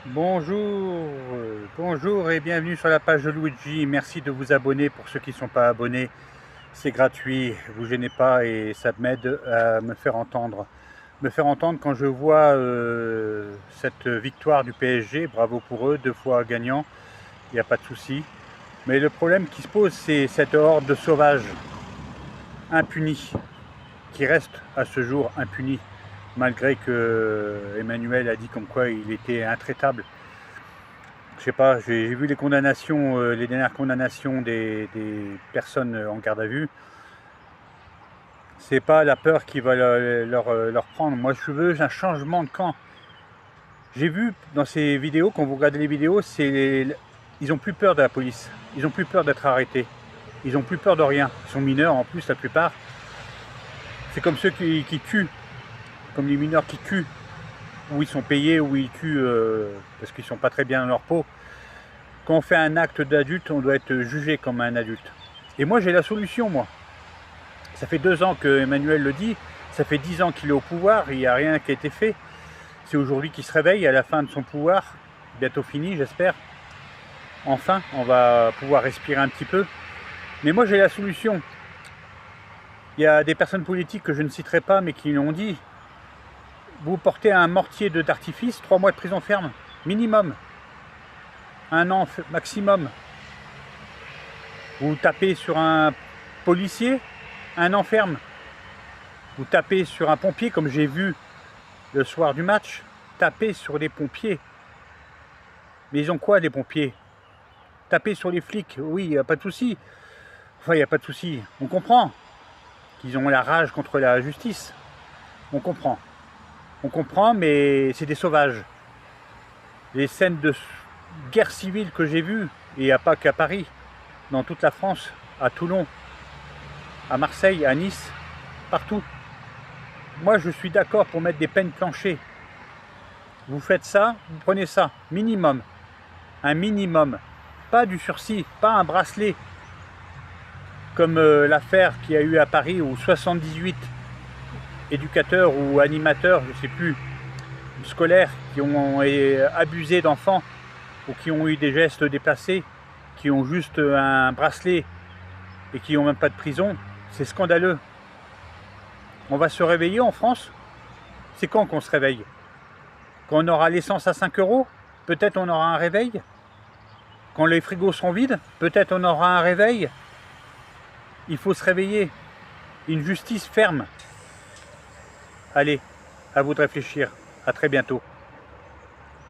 Bonjour, bonjour et bienvenue sur la page de Luigi. Merci de vous abonner pour ceux qui ne sont pas abonnés. C'est gratuit, vous gênez pas et ça m'aide à me faire entendre. Me faire entendre quand je vois cette victoire du PSG, bravo pour eux, 2 fois gagnant, il n'y a pas de souci. Mais le problème qui se pose, c'est cette horde de sauvages impunis, qui reste à ce jour impuni, malgré que Emmanuel a dit comme quoi il était intraitable. Je sais pas, j'ai vu les condamnations, les dernières condamnations des personnes en garde à vue. C'est pas la peur qui va leur prendre. Moi, je veux un changement de camp. J'ai vu dans ces vidéos, quand vous regardez les vidéos, ils ont plus peur de la police. Ils ont plus peur d'être arrêtés. Ils ont plus peur de rien. Ils sont mineurs en plus, la plupart. C'est comme ceux qui tuent, comme les mineurs qui tuent, où ils sont payés, où ils tuent parce qu'ils sont pas très bien dans leur peau. Quand on fait un acte d'adulte, on doit être jugé comme un adulte. Et moi, j'ai la solution, moi. Ça fait 2 ans que Emmanuel le dit, ça fait 10 ans qu'il est au pouvoir, il n'y a rien qui a été fait. C'est aujourd'hui qu'il se réveille à la fin de son pouvoir, bientôt fini, j'espère. Enfin, on va pouvoir respirer un petit peu. Mais moi, j'ai la solution. Il y a des personnes politiques que je ne citerai pas, mais qui l'ont dit. Vous portez un mortier d'artifice, 3 mois de prison ferme, minimum. 1 an maximum. Vous tapez sur un policier, 1 an ferme. Vous tapez sur un pompier, comme j'ai vu le soir du match, taper sur les pompiers. Mais ils ont quoi, les pompiers? Taper sur les flics, oui, il n'y a pas de souci. Enfin, il n'y a pas de souci. On comprend qu'ils ont la rage contre la justice. On comprend. On comprend, mais c'est des sauvages. Les scènes de guerre civile que j'ai vues, et il n'y a pas qu'à Paris, dans toute la France, à Toulon, à Marseille, à Nice, partout. Moi, je suis d'accord pour mettre des peines planchées. Vous faites ça, vous prenez ça, minimum. Un minimum. Pas du sursis, pas un bracelet. Comme l'affaire qu'il y a eu à Paris où 78 éducateurs ou animateurs, je ne sais plus, scolaires, qui ont abusé d'enfants ou qui ont eu des gestes déplacés, qui ont juste un bracelet et qui n'ont même pas de prison. C'est scandaleux. On va se réveiller en France? C'est quand qu'on se réveille? Quand on aura l'essence à 5 €? Peut-être on aura un réveil? Quand les frigos seront vides? Peut-être on aura un réveil? Il faut se réveiller. Une justice ferme. Allez, à vous de réfléchir. À très bientôt.